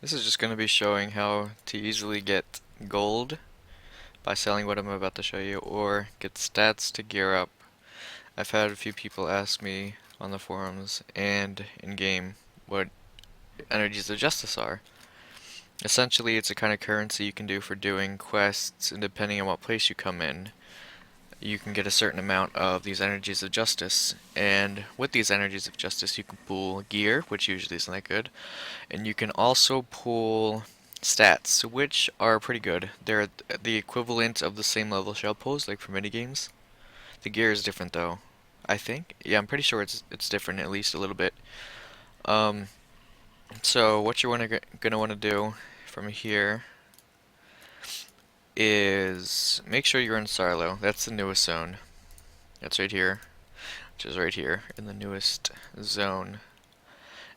This is just going to be showing how to easily get gold by selling what I'm about to show you, or get stats to gear up. I've had a few people ask me on the forums and in-game what energies of justice are. Essentially, it's a kind of currency you can do for doing quests, and depending on what place you come in, you can get a certain amount of these energies of justice. And with these energies of justice, you can pull gear, which usually isn't that good, and you can also pull stats, which are pretty good. They're the equivalent of the same level shell pulls, like for minigames. The gear is different though, I think. Yeah, I'm pretty sure it's different at least a little bit. Um, so what you're gonna want to do from here is make sure you're in Silo. That's the newest zone. That's right here, which is right here in the newest zone.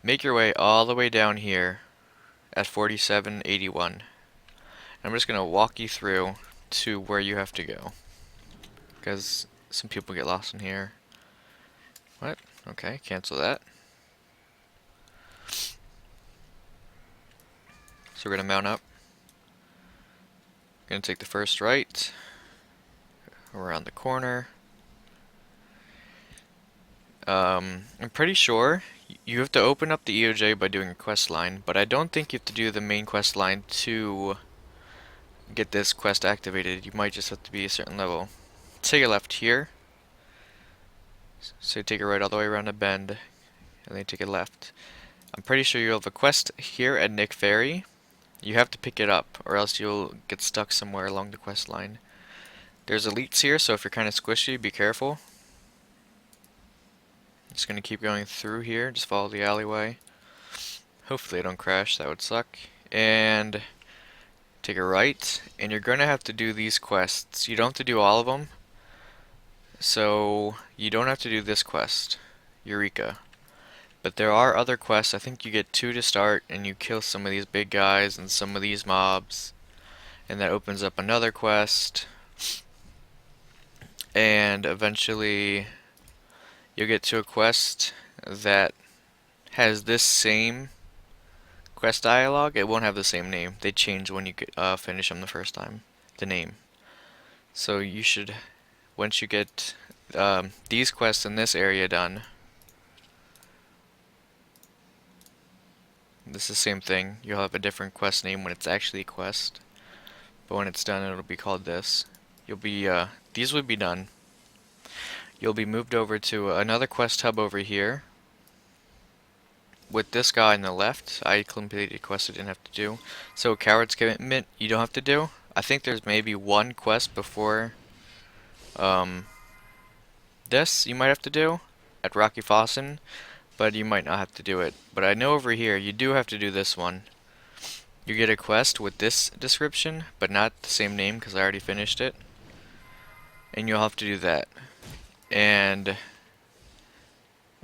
Make your way all the way down here at 4781. I'm just going to walk you through to where you have to go, because some people get lost in here. What? Okay, cancel that. So we're going to mount up. Going to take the first right, around the corner. I'm pretty sure you have to open up the EOJ by doing a quest line, but I don't think you have to do the main quest line to get this quest activated. You might just have to be a certain level. Take a left here. So take a right all the way around a bend, and then take a left. I'm pretty sure you'll have a quest here at Ferry. You have to pick it up, or else you'll get stuck somewhere along the quest line. There's elites here, so if you're kind of squishy, be careful. Just gonna keep going through here, just follow the alleyway. Hopefully I don't crash, that would suck. And take a right, and you're gonna have to do these quests. You don't have to do all of them, so you don't have to do this quest, Eureka. But there are other quests. I think you get 2 to start, and you kill some of these big guys and some of these mobs, and that opens up another quest. And eventually you'll get to a quest that has this same quest dialogue. It won't have the same name. They change when you finish them the first time, the name. So you should, once you get these quests in this area done, this is the same thing. You'll have a different quest name when it's actually a quest, but when it's done, it'll be called this. You'll be these would be done. You'll be moved over to another quest hub over here with this guy on the left. I completed a quest I didn't have to do. So Coward's Commitment you don't have to do. I think there's maybe one quest before um, this you might have to do at Rocky Fossin, but you might not have to do it. But I know over here you do have to do this one. You get a quest with this description, but not the same name because I already finished it. And you'll have to do that. And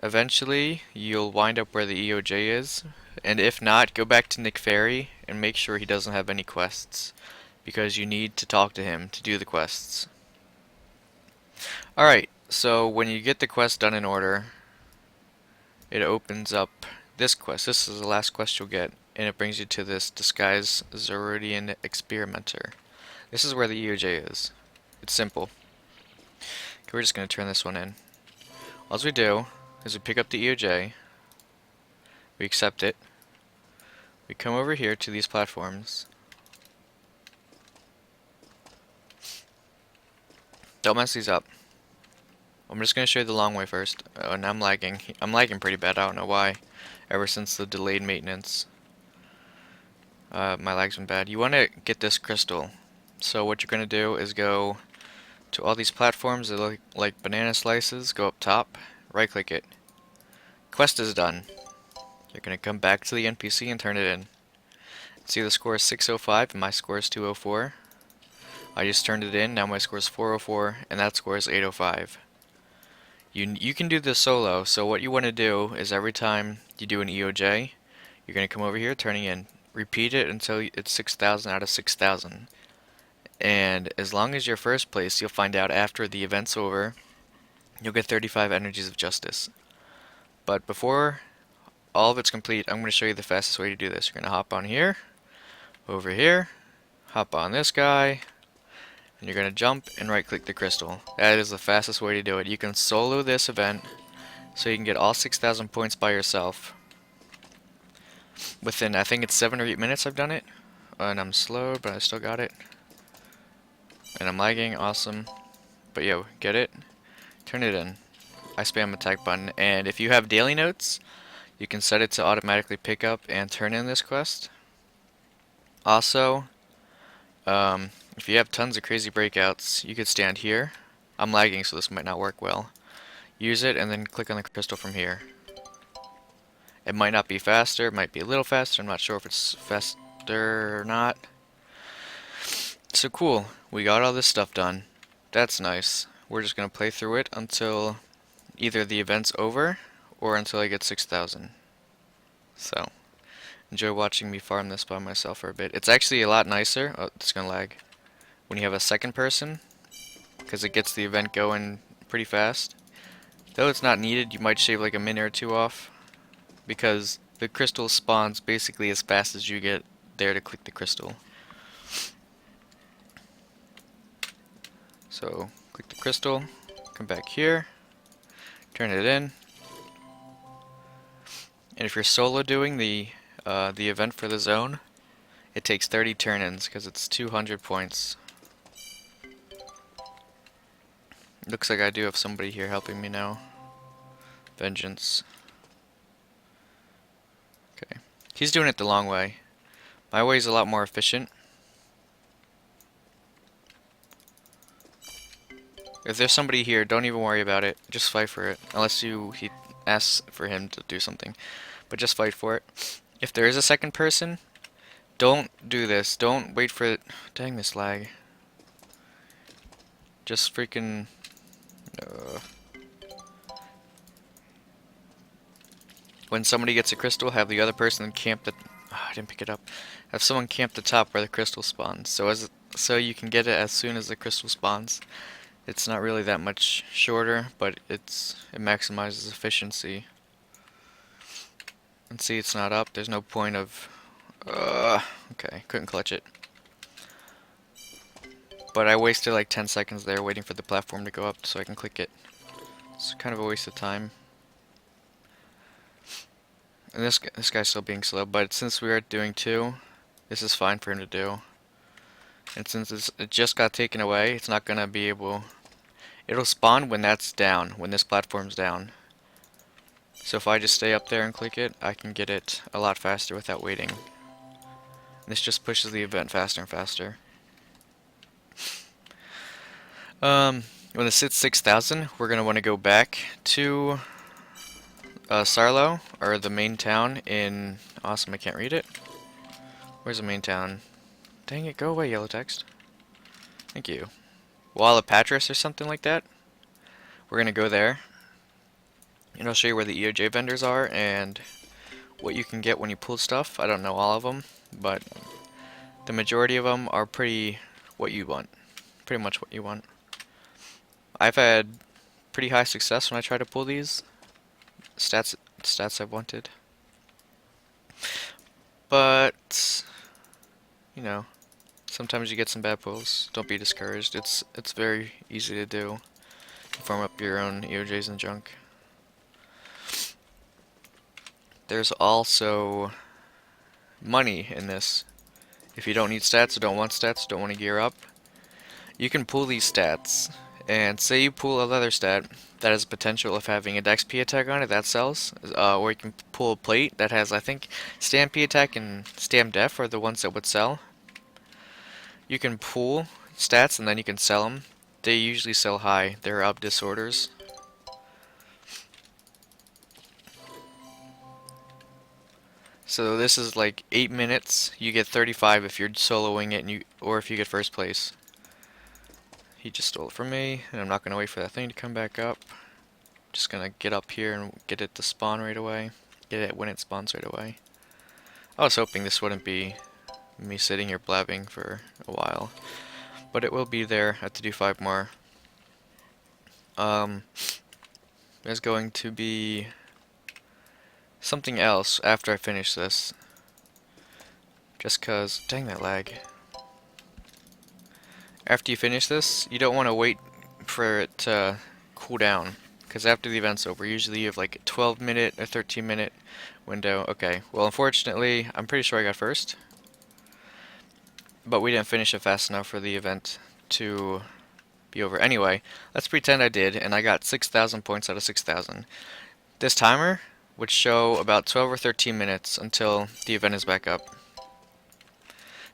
eventually you'll wind up where the EOJ is. And if not, go back to Ferry and make sure he doesn't have any quests, because you need to talk to him to do the quests. Alright, so when you get the quest done in order, it opens up this quest. This is the last quest you'll get, and it brings you to this Disguise Zeridian Experimenter. This is where the EOJ is. It's simple. Okay, we're just going to turn this one in. All we do is we pick up the EOJ, we accept it, we come over here to these platforms. Don't mess these up. I'm just going to show you the long way first. Oh, and I'm lagging. I'm lagging pretty bad. I don't know why. Ever since the delayed maintenance, my lag's been bad. You want to get this crystal. So what you're going to do is go to all these platforms that look like banana slices. Go up top, right click it. Quest is done. You're going to come back to the NPC and turn it in. See, the score is 605 and my score is 204. I just turned it in. Now my score is 404 and that score is 805. You can do this solo, so what you want to do is every time you do an EOJ, you're going to come over here, turning in. Repeat it until it's 6,000 out of 6,000. And as long as you're first place, you'll find out after the event's over, you'll get 35 energies of justice. But before all of it's complete, I'm going to show you the fastest way to do this. You're going to hop on here, over here, hop on this guy, and you're going to jump and right click the crystal. That is the fastest way to do it. You can solo this event so you can get all 6,000 points by yourself. Within, I think it's 7 or 8 minutes I've done it. And I'm slow, but I still got it. And I'm lagging, awesome. But yo, get it? Turn it in. I spam attack button, and if you have daily notes, you can set it to automatically pick up and turn in this quest. Also, if you have tons of crazy breakouts, you could stand here. I'm lagging, so this might not work well. Use it and then click on the crystal from here. It might not be faster, it might be a little faster, I'm not sure if it's faster or not. So cool, we got all this stuff done. That's nice. We're just gonna play through it until either the event's over or until I get 6,000. So, enjoy watching me farm this by myself for a bit. It's actually a lot nicer. Oh, it's gonna lag. When you have a second person, because it gets the event going pretty fast. Though it's not needed, you might shave like a minute or two off, because the crystal spawns basically as fast as you get there to click the crystal. So, click the crystal, come back here, turn it in, and if you're solo doing the event for the zone, it takes 30 turn-ins because it's 200 points. Looks like I do have somebody here helping me now. Vengeance. Okay. He's doing it the long way. My way is a lot more efficient. If there's somebody here, don't even worry about it. Just fight for it. Unless he asks for him to do something. But just fight for it. If there is a second person, don't do this. Don't wait for it. Dang, this lag. Just freaking... When somebody gets a crystal, have the other person camp the... Oh, I didn't pick it up. Have someone camp the top where the crystal spawns. So you can get it as soon as the crystal spawns. It's not really that much shorter, but it maximizes efficiency. And see, it's not up. There's no point of... okay, couldn't clutch it. But I wasted like 10 seconds there waiting for the platform to go up so I can click it. It's kind of a waste of time. And this guy's still being slow, but since we are doing 2, this is fine for him to do. And since it just got taken away, it's not gonna be able... It'll spawn when that's down, when this platform's down. So if I just stay up there and click it, I can get it a lot faster without waiting. This just pushes the event faster and faster. When this hits 6,000, we're gonna want to go back to Sarlo, or the main town in... Awesome, I can't read it. Where's the main town? Dang it, go away, yellow text. Thank you. Wallapatris or something like that. We're gonna go there. And I'll show you where the EOJ vendors are and what you can get when you pull stuff. I don't know all of them, but the majority of them are pretty what you want. Pretty much what you want. I've had pretty high success when I try to pull these stats I've wanted. But you know, sometimes you get some bad pulls. Don't be discouraged. It's very easy to do. Farm up your own EOJs and junk. There's also money in this. If you don't need stats or don't want stats, don't want to gear up, you can pull these stats. And say you pull a leather stat that has potential of having a dex P attack on it that sells, or you can pull a plate that has, I think, stamp P attack and stamp def are the ones that would sell. You can pull stats and then you can sell them. They usually sell high. They're up disorders. So this is like 8 minutes. You get 35 if you're soloing it, or if you get first place. He just stole it from me, and I'm not gonna wait for that thing to come back up. Just gonna get up here and get it to spawn right away. Get it when it spawns right away. I was hoping this wouldn't be me sitting here blabbing for a while, but it will be there. I have to do 5 more. There's going to be something else after I finish this. Just cause, dang that lag. After you finish this, you don't want to wait for it to cool down. Because after the event's over, usually you have like a 12-minute or 13-minute window. Okay, well unfortunately, I'm pretty sure I got first. But we didn't finish it fast enough for the event to be over. Anyway, let's pretend I did, and I got 6,000 points out of 6,000. This timer would show about 12 or 13 minutes until the event is back up.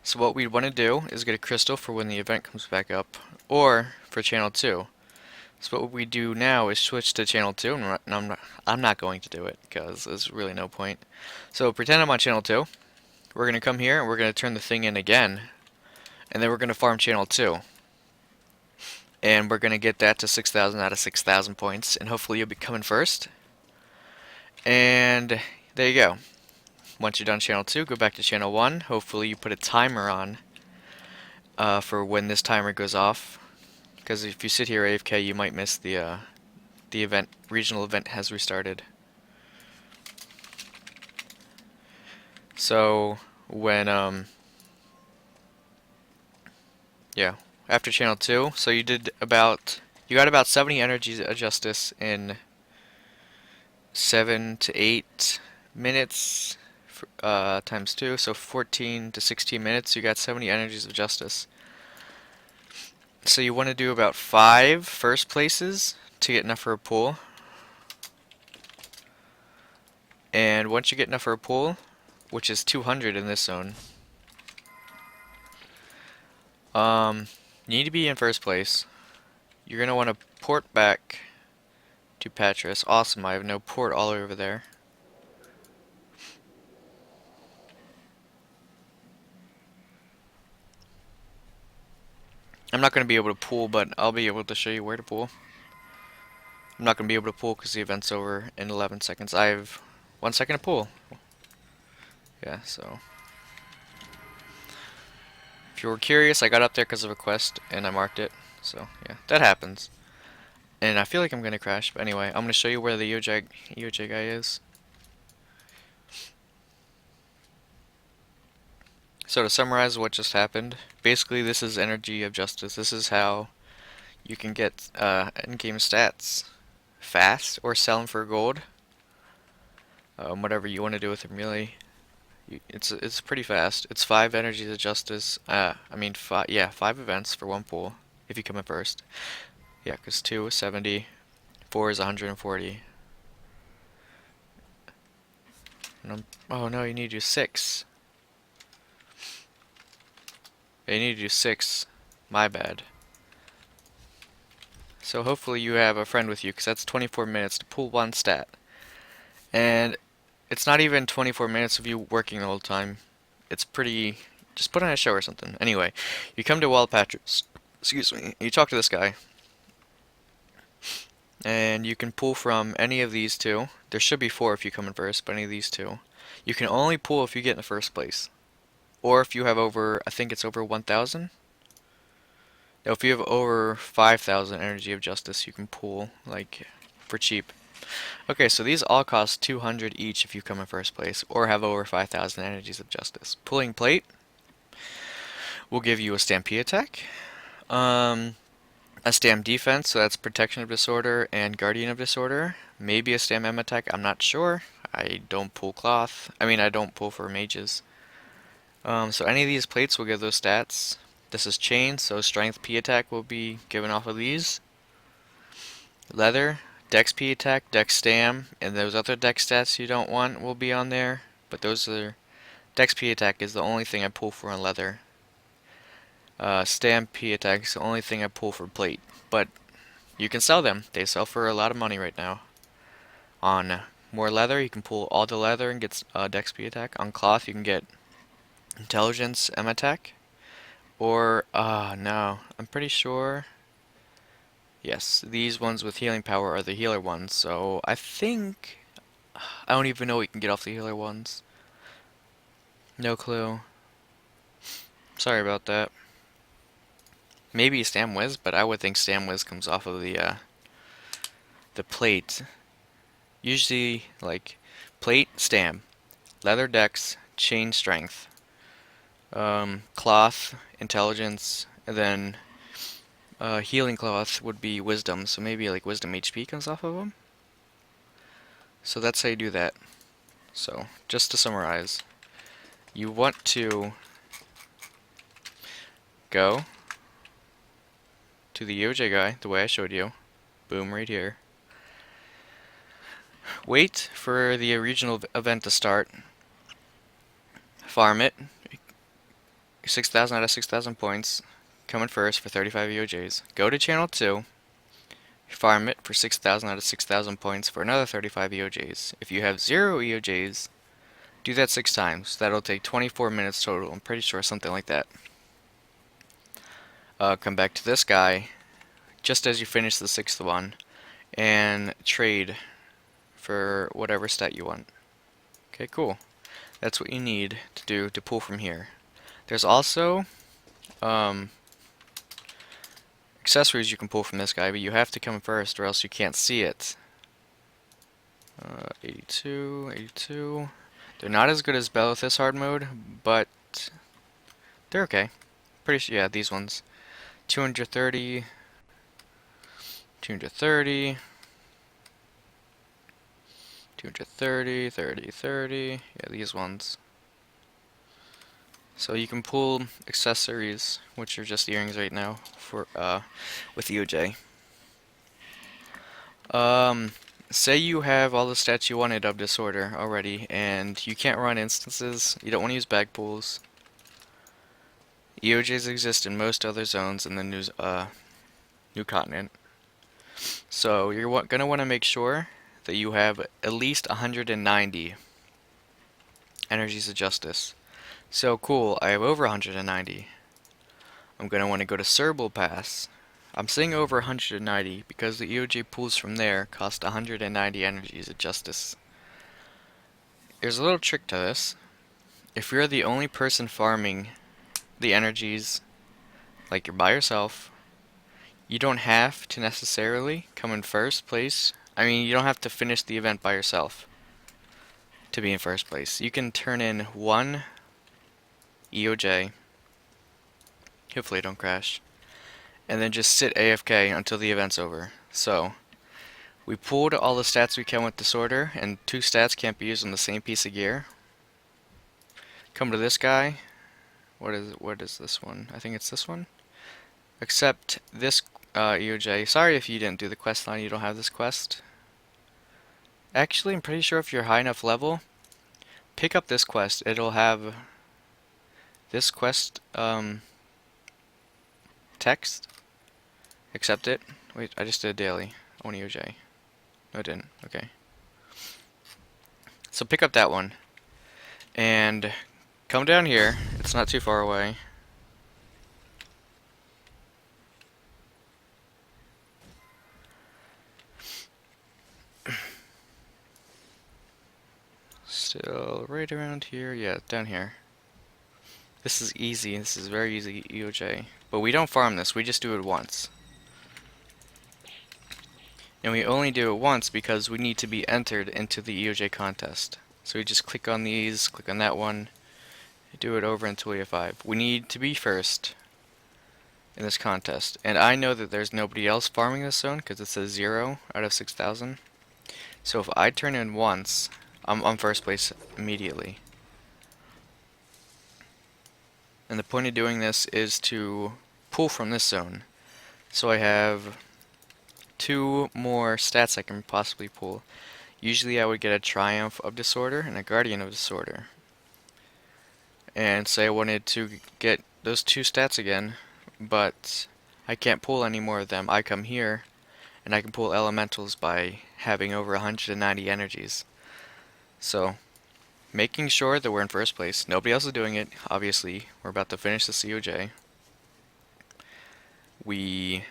So what we'd want to do is get a crystal for when the event comes back up, or for channel 2. So what we do now is switch to channel 2, and I'm not going to do it, because there's really no point. So pretend I'm on channel 2. We're going to come here, and we're going to turn the thing in again, and then we're going to farm channel 2. And we're going to get that to 6,000 out of 6,000 points, and hopefully you'll be coming first. And there you go. Once you're done channel 2, go back to channel 1. Hopefully you put a timer on for when this timer goes off. Because if you sit here AFK, you might miss the event. Regional event has restarted. So when yeah, after channel 2, so you got about 70 energies of justice in 7 to 8 minutes times 2, so 14 to 16 minutes. You got 70 energies of justice. So you want to do about 5 first places to get enough for a pool. And once you get enough for a pool, which is 200 in this zone, you need to be in first place. You're going to want to port back to Patras. Awesome, I have no port all over there. I'm not going to be able to pool, but I'll be able to show you where to pool. I'm not going to be able to pool because the event's over in 11 seconds. I have 1 second to pool. Yeah, so. If you were curious, I got up there because of a quest, and I marked it. So, yeah, that happens. And I feel like I'm going to crash, but anyway, I'm going to show you where the EOJ guy is. So to summarize what just happened, basically this is energy of justice. This is how you can get in-game stats fast or sell them for gold. Whatever you want to do with them, really. It's pretty fast. It's 5 energies of justice. I mean, 5 events for 1 pool if you come in first. Yeah, because 2 is 70, 4 is 140. Oh no, you need to do 6. You need to do 6. My bad. So hopefully you have a friend with you, because that's 24 minutes to pull 1 stat. And it's not even 24 minutes of you working the whole time. It's pretty... Just put on a show or something. Anyway, you come to Patras. Excuse me. You talk to this guy. And you can pull from any of these 2. There should be 4 if you come in first, but any of these 2. You can only pull if you get in the first place. Or if you have over, I think it's over 1,000. Now if you have over 5,000 energy of justice, you can pull, like, for cheap. Okay, so these all cost 200 each if you come in first place, or have over 5,000 energies of justice. Pulling plate will give you a stampede attack, a stam defense, so that's protection of disorder and guardian of disorder. Maybe a stam M attack, I'm not sure. I don't pull cloth. I mean, I don't pull for mages. So any of these plates will give those stats. This is chain, so strength P attack will be given off of these. Leather, dex P attack, dex stam, and those other dex stats you don't want will be on there. But those are... Dex P attack is the only thing I pull for on leather. Stam P attack is the only thing I pull for plate. But you can sell them. They sell for a lot of money right now. On more leather, you can pull all the leather and get dex P attack. On cloth, you can get intelligence M attack. Or, no, I'm pretty sure, yes, these ones with healing power are the healer ones, so I think, I don't even know what you can get off the healer ones. No clue. Sorry about that. Maybe Stam Wiz, but I would think Stam Wiz comes off of the plate. Usually, like, Plate, stam. Leather, dex. Chain, strength. Cloth, intelligence. And then healing cloth would be wisdom. So maybe like wisdom HP comes off of them. So that's how you do that. So just to summarize, you want to go to the EOJ guy, the way I showed you. Boom, right here. Wait for the regional event to start. Farm it. 6,000 out of 6,000 points. Coming first for 35 EOJs. Go to channel 2. Farm it for 6,000 out of 6,000 points for another 35 EOJs. If you have 0 EOJs, do that 6 times. That'll take 24 minutes total. I'm pretty sure something like that. Come back to this guy just as you finish the 6th one and trade for whatever stat you want. Okay, cool. That's what you need to do to pull from here. There's also accessories you can pull from this guy, but you have to come first or else you can't see it. 82, 82. They're not as good as Belethus hard mode, but they're okay. Pretty sure, yeah, these ones. 230, 230, 230, 30, 30. Yeah, these ones. So you can pull accessories, which are just earrings right now, for with EOJ. Say you have all the stats you wanted of Disorder already, and you can't run instances, you don't want to use bag pools. EOJs exist in most other zones in the new continent. So you're going to want to make sure that you have at least 190 energies of justice. So cool, I have over 190. I'm going to want to go to Cerebral Pass. I'm saying over 190 because the EOJ pools from there cost 190 energies of justice. There's a little trick to this. If you're the only person farming the energies, like you're by yourself, you don't have to necessarily come in first place. I mean, you don't have to finish the event by yourself to be in first place. You can turn in one EOJ, hopefully don't crash, and then just sit AFK until the event's over. So, we pulled all the stats we can with Disorder, and 2 stats can't be used on the same piece of gear. Come to this guy. What is this one? I think it's this one. Accept this EOJ. Sorry if you didn't do the quest line, you don't have this quest. Actually, I'm pretty sure if you're high enough level, pick up this quest. It'll have this quest text. Accept it. Wait, I just did a daily. I want EOJ. No, I didn't. Okay. So pick up that one. And come down here. It's not too far away. Still right around here. Yeah, down here. This is easy. This is very easy EOJ. But we don't farm this. We just do it once. And we only do it once because we need to be entered into the EOJ contest. So we just click on these, click on that one, do it over until we have 5. We need to be first in this contest. And I know that there's nobody else farming this zone because it says 0 out of 6,000. So if I turn in once, I'm first place immediately. And the point of doing this is to pull from this zone. So I have 2 more stats I can possibly pull. Usually I would get a Triumph of Disorder and a Guardian of Disorder. And say I wanted to get those 2 stats again, but I can't pull any more of them. I come here, and I can pull elementals by having over 190 energies. So, making sure that we're in first place. Nobody else is doing it. Obviously, we're about to finish the COJ. We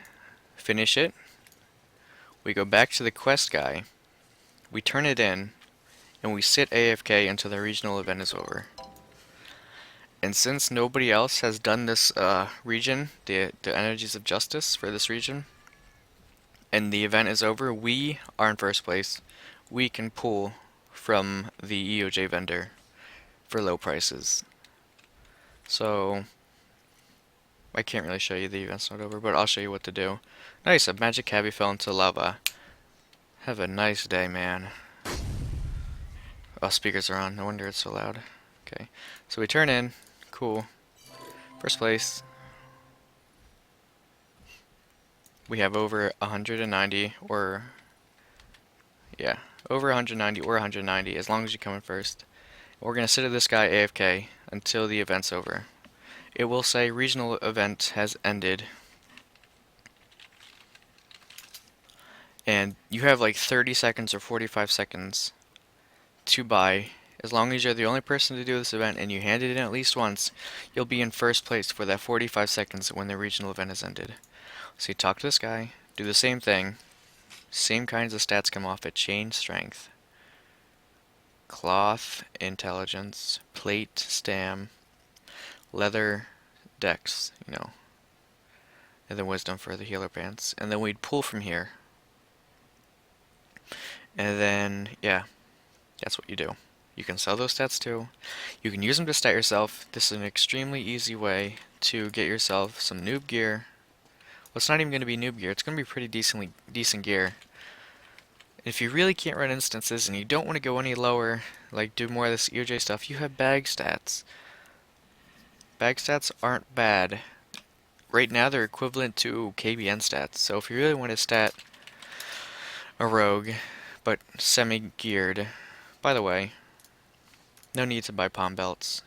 finish it. We go back to the quest guy. We turn it in, and we sit AFK until the regional event is over. And since nobody else has done this region, the Energies of Justice for this region, and the event is over, we are in first place. We can pull from the EOJ vendor for low prices. So I can't really show you the event's not over, but I'll show you what to do. Nice, a magic cabbie fell into lava. Have a nice day, man. Oh, speakers are on. No wonder it's so loud. Okay, so we turn in. Cool. First place. We have over 190 or... yeah, over 190 or 190 as long as you come in first. We're going to sit at this guy AFK until the event's over. It will say regional event has ended. And you have like 30 seconds or 45 seconds to buy. As long as you're the only person to do this event and you hand it in at least once, you'll be in first place for that 45 seconds when the regional event has ended. So you talk to this guy, do the same thing, same kinds of stats come off it, chain strength, cloth, intelligence, plate, stam, leather, dex, and then wisdom for the healer pants. And then we'd pull from here. And then, yeah, that's what you do. You can sell those stats too. You can use them to stat yourself. This is an extremely easy way to get yourself some noob gear. Well, it's not even going to be noob gear. It's going to be pretty decent gear. If you really can't run instances and you don't want to go any lower, like do more of this EOJ stuff, you have bag stats. Bag stats aren't bad. Right now they're equivalent to KBN stats. So if you really want to stat a rogue, but semi-geared, by the way, no need to buy palm belts.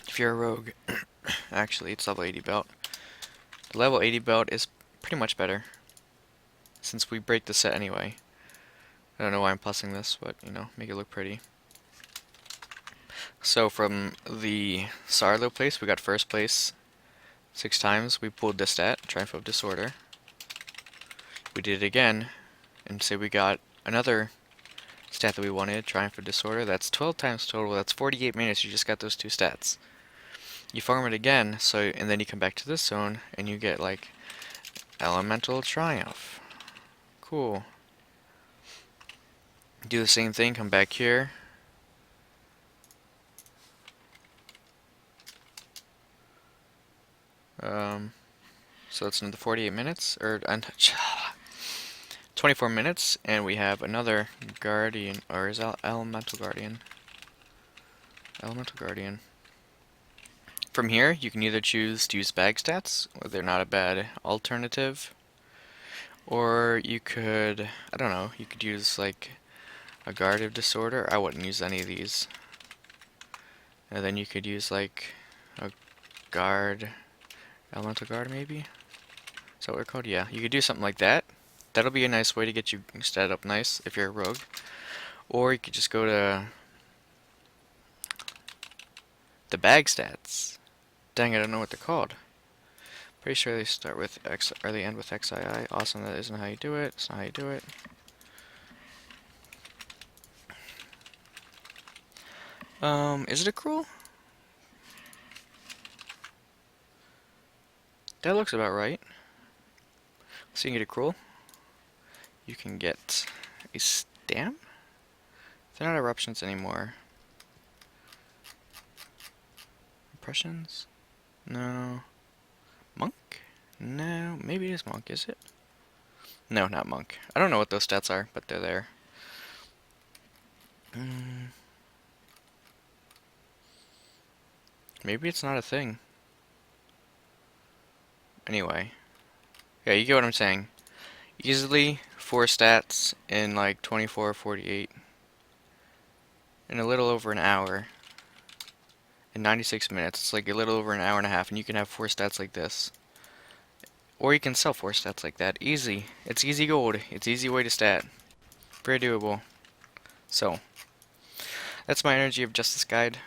If you're a rogue, actually it's level 80 belt. The level 80 belt is pretty much better, since we break the set anyway. I don't know why I'm plussing this, but make it look pretty. So from the Sarlo place, we got first place 6 times. We pulled this stat, Triumph of Disorder. We did it again, and say we got another stat that we wanted, Triumph of Disorder. That's 12 times total. That's 48 minutes. You just got those 2 stats. You farm it again, and then you come back to this zone, and you get like Elemental Triumph. Cool. Do the same thing. Come back here. So it's another 48 minutes, or 24 minutes, and we have another Guardian, or is that Elemental Guardian? Elemental Guardian. From here, you can either choose to use bag stats, or they're not a bad alternative, or you could, I don't know, you could use like a Guard of Disorder. I wouldn't use any of these. And then you could use like a Guard, Elemental Guard maybe? Is that what they're called? Yeah, you could do something like that. That'll be a nice way to get you stat up nice if you're a rogue. Or you could just go to the bag stats. Dang, I don't know what they're called. Pretty sure they start with X, or they end with XII. Awesome, that isn't how you do it. It's not how you do it. Is it a cruel? That looks about right. So you can get a cruel. You can get a stam? They're not eruptions anymore. Impressions? No. Monk? No, maybe it is monk, is it? No, not monk. I don't know what those stats are, but they're there. Maybe it's not a thing. Anyway. Yeah, you get what I'm saying. Easily 4 stats in like 24 or 48. In a little over an hour. In 96 minutes. It's like a little over an hour and a half, and you can have 4 stats like this. Or you can sell 4 stats like that. Easy. It's easy gold. It's easy way to stat. Very doable. So, that's my Energy of Justice guide.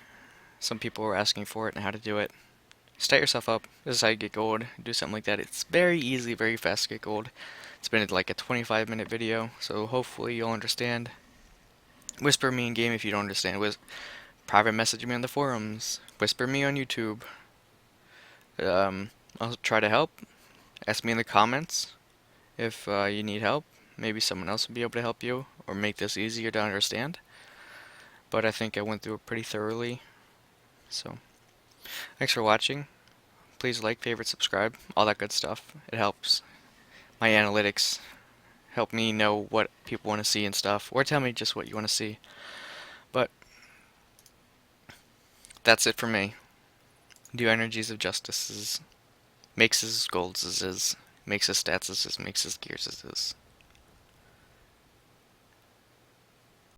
Some people were asking for it and how to do it. Stat yourself up. This is how you get gold. Do something like that. It's very easy, very fast to get gold. It's been like a 25-minute video, so hopefully you'll understand. Whisper me in game if you don't understand. Private message me on the forums. Whisper me on YouTube. I'll try to help. Ask me in the comments if you need help. Maybe someone else will be able to help you or make this easier to understand. but I think I went through it pretty thoroughly. So, thanks for watching. Please like, favorite, subscribe, all that good stuff. It helps my analytics help me know what people want to see and stuff, or tell me just what you want to see. But that's it for me. Do energies of justice is makes his golds is, makes his stats is, makes his gears is.